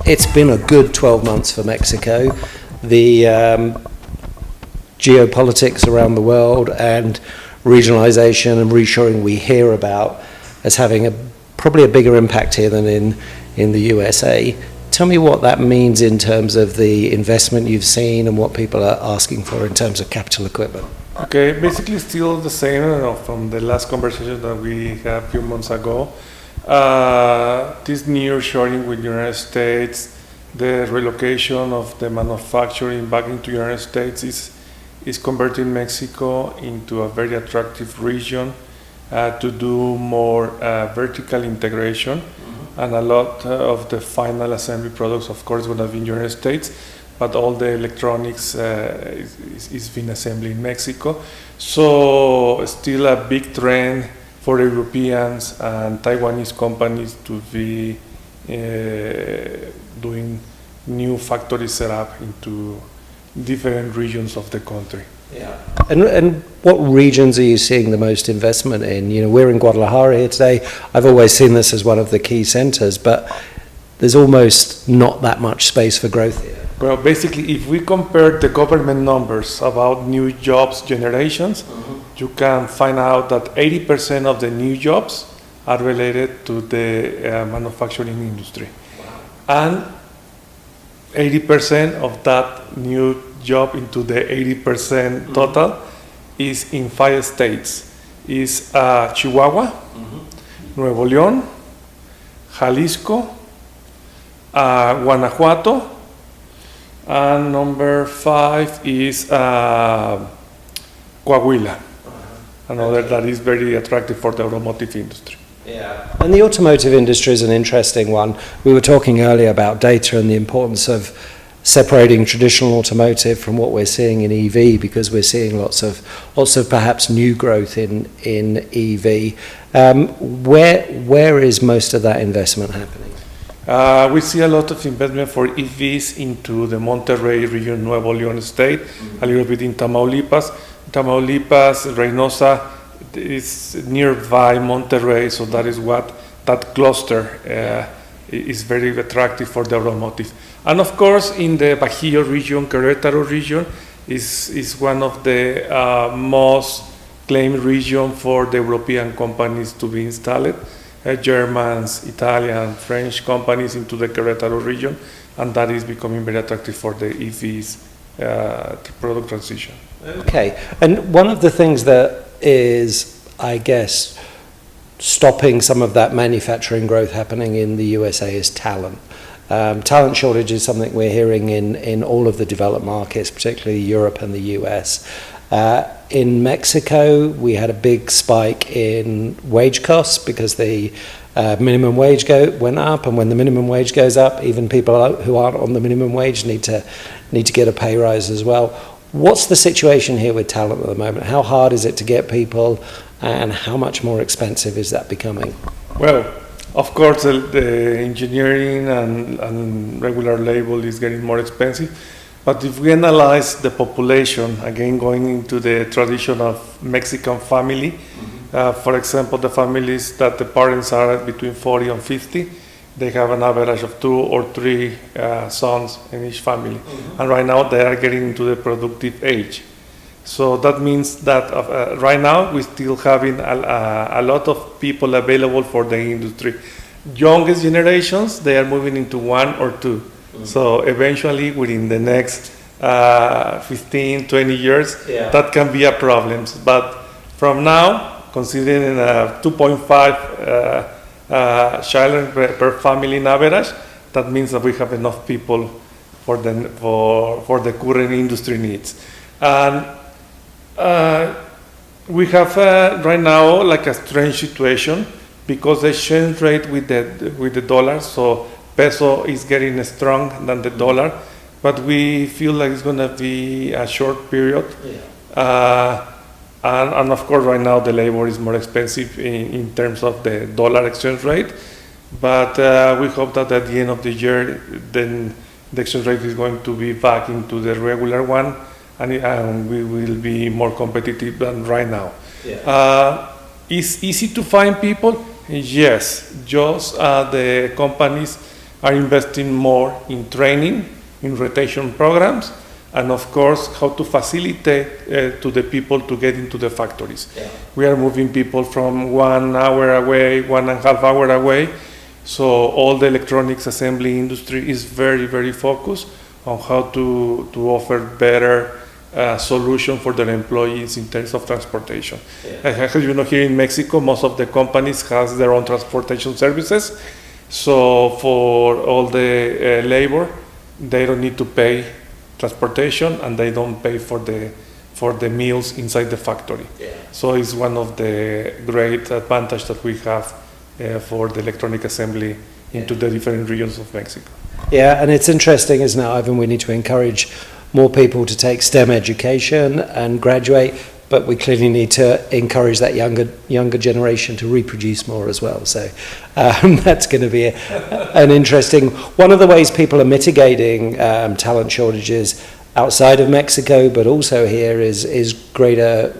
it's been a good 12 months for Mexico. The geopolitics around the world and regionalization and reshoring we hear about as having probably a bigger impact here than in the USA. Tell me what that means in terms of the investment you've seen and what people are asking for in terms of capital equipment. Okay, basically still the same from the last conversation that we had a few months ago. This nearshoring with the United States, the relocation of the manufacturing back into the United States is converting Mexico into a very attractive region to do more vertical integration. And a lot of the final assembly products, of course, would have been United States, but all the electronics is being assembled in Mexico. So still a big trend for Europeans and Taiwanese companies to be doing new factory setup into different regions of the country. Yeah. And what regions are you seeing the most investment in? You know, we're in Guadalajara here today. I've always seen this as one of the key centers, but there's almost not that much space for growth here. Well, basically, if we compare the government numbers about new jobs generations, you can find out that 80% of the new jobs are related to the manufacturing industry. Wow. And 80% of that new job into the 80% total is in 5 states. Is Chihuahua, Nuevo León, Jalisco, Guanajuato, and number 5 is Coahuila, another that is very attractive for the automotive industry. Yeah, and the automotive industry is an interesting one. We were talking earlier about data and the importance of separating traditional automotive from what we're seeing in EV, because we're seeing lots of perhaps new growth in EV. Where is most of that investment happening? We see a lot of investment for EVs into the Monterrey region, Nuevo León state, a little bit in Tamaulipas. Reynosa is nearby Monterrey, so that is what that cluster is very attractive for the automotive. And of course, in the Bajío region, Querétaro region is one of the most claimed region for the European companies to be installed. Germans, Italian, French companies into the Querétaro region, and that is becoming very attractive for the EVs product transition. Okay, and one of the things that is, I guess, stopping some of that manufacturing growth happening in the USA is talent. Talent shortage is something we're hearing in all of the developed markets, particularly Europe and the US. In Mexico, we had a big spike in wage costs because the minimum wage went up, and when the minimum wage goes up, even people who aren't on the minimum wage need to get a pay rise as well. What's the situation here with talent at the moment? How hard is it to get people, and how much more expensive is that becoming? Well, of course, the engineering and regular labor is getting more expensive. But if we analyze the population, again going into the tradition of Mexican family, for example, the families that the parents are between 40 and 50, they have an average of 2 or 3 sons in each family. And right now they are getting into the productive age. So that means that right now we're still having a lot of people available for the industry. Youngest generations, they are moving into 1 or 2. So eventually, within the next 15, 20 years, that can be a problem. But from now, considering a 2.5 child per family in average, that means that we have enough people for the current industry needs. And we have right now like a strange situation because the exchange rate with the dollar, so peso is getting strong than the dollar, but we feel like it's going to be a short period. And of course, right now the labor is more expensive in terms of the dollar exchange rate. But we hope that at the end of the year, then the exchange rate is going to be back into the regular one, and we will be more competitive than right now. It's easy to find people. Yes, just the companies are investing more in training, in rotation programs, and of course, how to facilitate to the people to get into the factories. Yeah. We are moving people from 1 hour away, 1.5 hour away. So all the electronics assembly industry is very, very focused on how to offer better solution for their employees in terms of transportation. Yeah. As you know, here in Mexico, most of the companies has their own transportation services. So for all the labor, they don't need to pay transportation, and they don't pay for the meals inside the factory. Yeah. So it's one of the great advantage that we have for the electronic assembly into the different regions of Mexico. Yeah, and it's interesting, isn't it, Ivan? We need to encourage more people to take STEM education and graduate, but we clearly need to encourage that younger generation to reproduce more as well. So that's going to be an interesting. One of the ways people are mitigating talent shortages outside of Mexico, but also here, is greater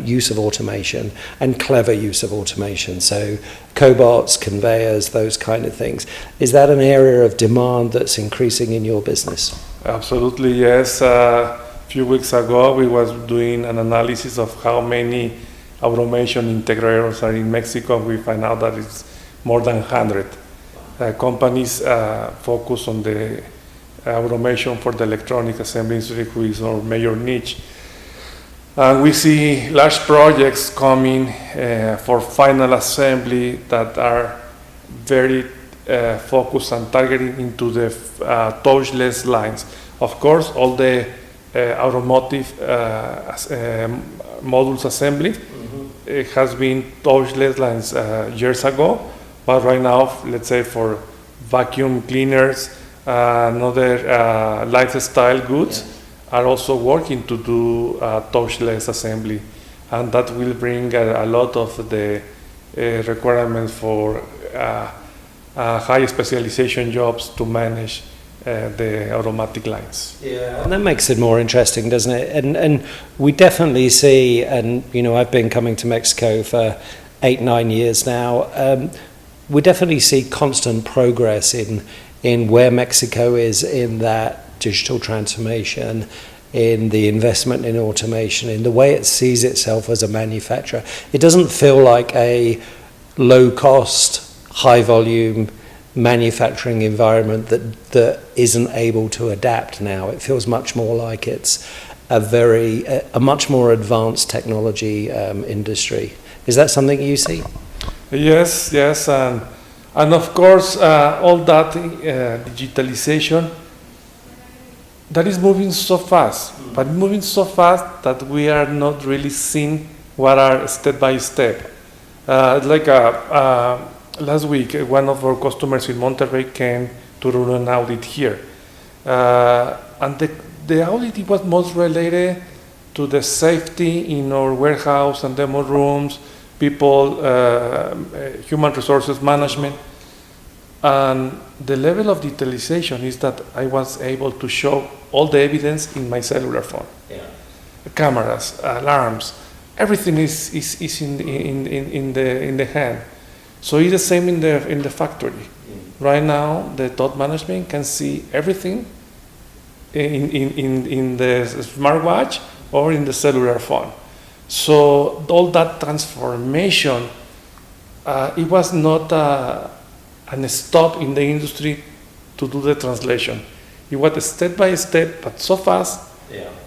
use of automation and clever use of automation. So cobots, conveyors, those kind of things. Is that an area of demand that's increasing in your business? Absolutely, yes. A few weeks ago, we was doing an analysis of how many automation integrators are in Mexico. We find out that it's more than 100 companies focus on the automation for the electronic assembly industry, who is our major niche. And we see large projects coming for final assembly that are very focused and targeting into the touchless lines. Of course, all the automotive modules assembly has been touchless lines years ago, but right now, let's say for vacuum cleaners, other lifestyle goods are also working to do touchless assembly, and that will bring a lot of the requirements for high specialization jobs to manage the automatic lines. Yeah, and that makes it more interesting, doesn't it? And we definitely see, and you know, I've been coming to Mexico for 8-9 years now. We definitely see constant progress in where Mexico is in that digital transformation, in the investment in automation, in the way it sees itself as a manufacturer. It doesn't feel like a low-cost, high-volume manufacturing environment that isn't able to adapt now. It feels much more like it's a much more advanced technology industry. Is that something you see? Yes, and of course, all that digitalization, that is moving so fast, but moving so fast that we are not really seeing what are step by step. Like last week, one of our customers in Monterrey came to run an audit here, and the audit was most related to the safety in our warehouse and demo rooms, people, human resources management. And the level of digitalization is that I was able to show all the evidence in my cellular phone. Yeah. Cameras, alarms, everything is in the hand. So it's the same in the factory. Right now, the top management can see everything in the smartwatch or in the cellular phone. So all that transformation, it was not a stop in the industry to do the translation. It was step by step, but so fast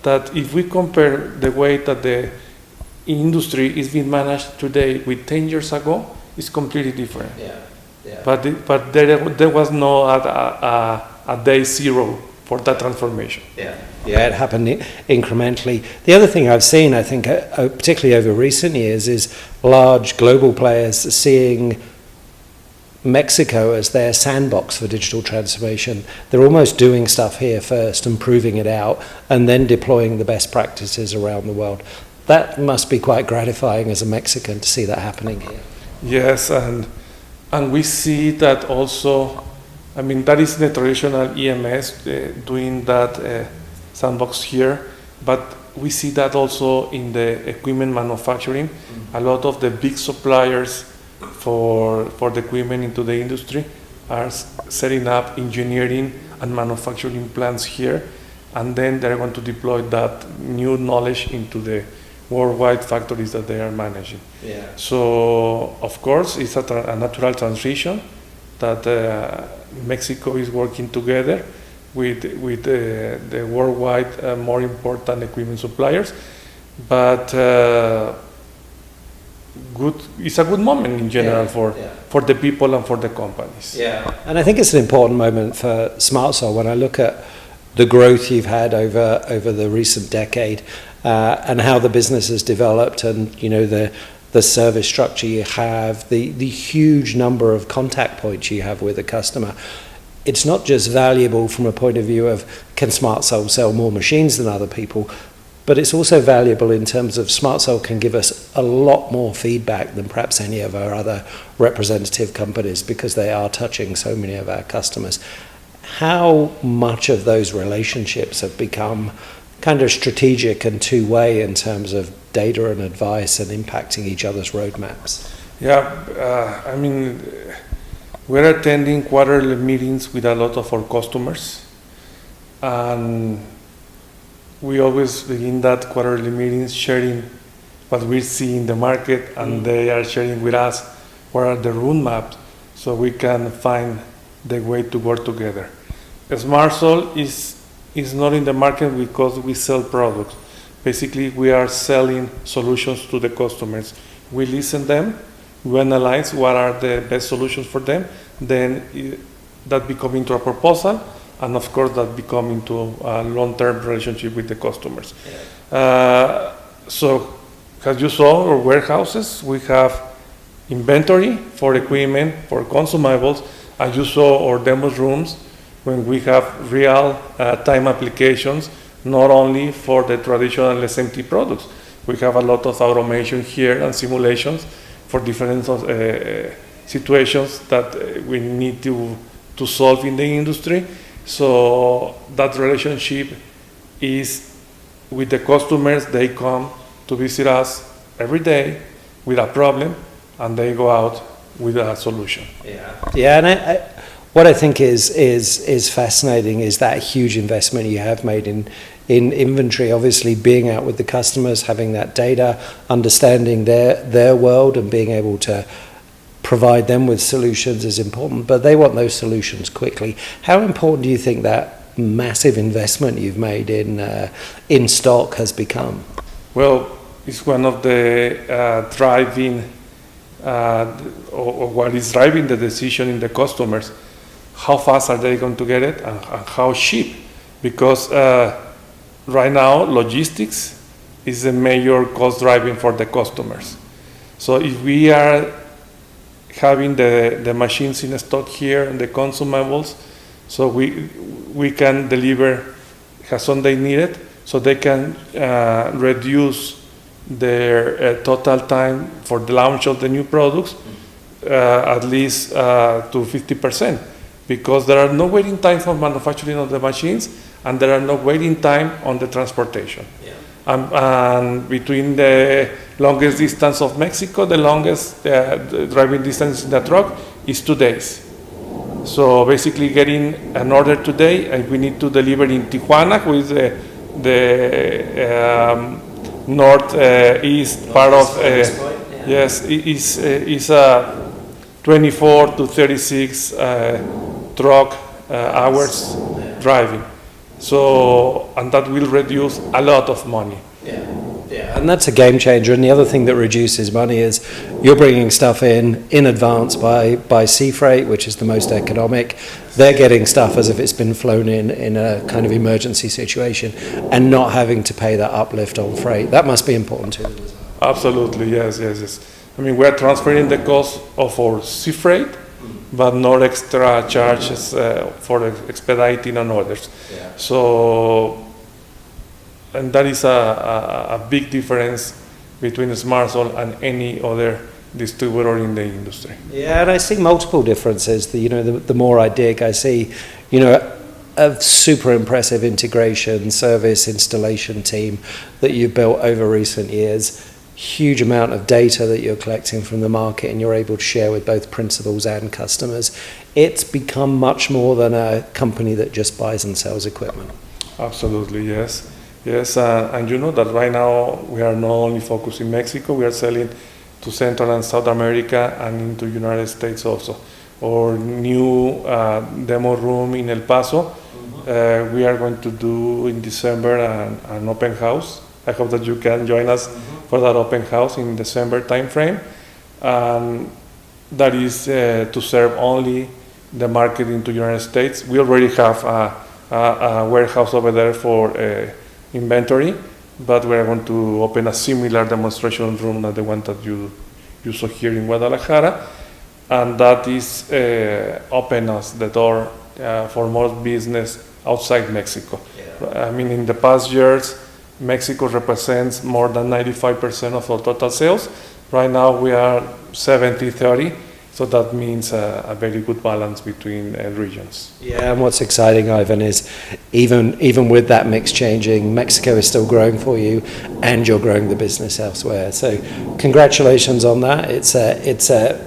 that if we compare the way that the industry is being managed today with 10 years ago, it's completely different. But there was no a day zero for that transformation. Yeah, it happened incrementally. The other thing I've seen, I think, particularly over recent years, is large global players seeing Mexico as their sandbox for digital transformation. They're almost doing stuff here first and proving it out, and then deploying the best practices around the world. That must be quite gratifying as a Mexican to see that happening here. Yes, and we see that also. I mean, that is the traditional EMS doing that sandbox here, but we see that also in the equipment manufacturing. A lot of the big suppliers for the equipment into the industry are setting up engineering and manufacturing plants here, and then they're going to deploy that new knowledge into the worldwide factories that they are managing. Yeah. So, of course, it's a natural transition that Mexico is working together with the worldwide more important equipment suppliers. But it's a good moment in general for the people and for the companies. Yeah, and I think it's an important moment for SMarTSol when I look at the growth you've had over the recent decade and how the business has developed, and the service structure you have, the huge number of contact points you have with a customer. It's not just valuable from a point of view of can SMarTSol sell more machines than other people, but it's also valuable in terms of SMarTSol can give us a lot more feedback than perhaps any of our other representative companies, because they are touching so many of our customers. How much of those relationships have become kind of strategic and two-way in terms of data and advice and impacting each other's roadmaps? Yeah, I mean, we're attending quarterly meetings with a lot of our customers, and we always begin that quarterly meetings sharing what we see in the market, and they are sharing with us what are the roadmaps so we can find the way to work together. SMarTSol is not in the market because we sell products. Basically, we are selling solutions to the customers. We listen them, we analyze what are the best solutions for them, then that become into a proposal, and of course that become into a long-term relationship with the customers. So as you saw, our warehouses, we have inventory for equipment, for consumables, and you saw our demo rooms when we have real time applications, not only for the traditional SMT products. We have a lot of automation here and simulations for different situations that we need to solve in the industry. So that relationship is with the customers. They come to visit us every day with a problem, and they go out with a solution. Yeah, and what I think is fascinating is that huge investment you have made in inventory. Obviously, being out with the customers, having that data, understanding their world, and being able to provide them with solutions is important. But they want those solutions quickly. How important do you think that massive investment you've made in stock has become? Well, it's one of the driving or what is driving the decision in the customers. How fast are they going to get it, and how cheap? Because right now, logistics is a major cost driving for the customers. So if we are having the machines in stock here and the consumables, so we can deliver as soon they need it, so they can reduce their total time for the launch of the new products at least to 50%, because there are no waiting time for manufacturing of the machines, and there are no waiting time on the transportation. And between the longest distance of Mexico, the longest driving distance in the truck is 2 days. So basically getting an order today, and we need to deliver in Tijuana, who is the northeast part of, yes, is a 24 to 36 truck hours driving. So, and that will reduce a lot of money. Yeah, and that's a game changer. And the other thing that reduces money is you're bringing stuff in advance by sea freight, which is the most economic. They're getting stuff as if it's been flown in a kind of emergency situation, and not having to pay that uplift on freight. That must be important too. Absolutely, yes. I mean, we're transferring the cost of our sea freight, but no extra charges for expediting and orders. So, and that is a big difference between SMarTSol and any other distributor in the industry. Yeah, and I see multiple differences. The more I dig, I see, a super impressive integration, service, installation team that you've built over recent years. huge amount of data that you're collecting from the market and you're able to share with both principals and customers. It's become much more than a company that just buys and sells equipment. Absolutely, yes. Yes, and you know that right now we are not only focused in Mexico, we are selling to Central and South America and into United States also. Our new demo room in El Paso, we are going to do in December an open house. I hope that you can join us for that open house in December timeframe. That is to serve only the market into United States. We already have a warehouse over there for inventory, but we are going to open a similar demonstration room than the one that you saw here in Guadalajara, and that is open us the door for more business outside Mexico. I mean, in the past years, Mexico represents more than 95% of our total sales. Right now we are 70-30, so that means a very good balance between regions. Yeah, and what's exciting, Ivan, is even with that mix changing, Mexico is still growing for you, and you're growing the business elsewhere. So, congratulations on that. It's a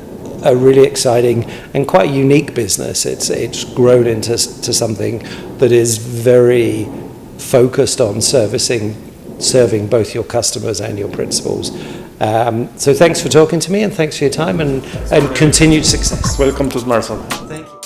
really exciting and quite unique business. It's grown into something that is very focused on serving both your customers and your principals. So thanks for talking to me, and thanks for your time, and continued success. Welcome to SMarTsol. Thank you.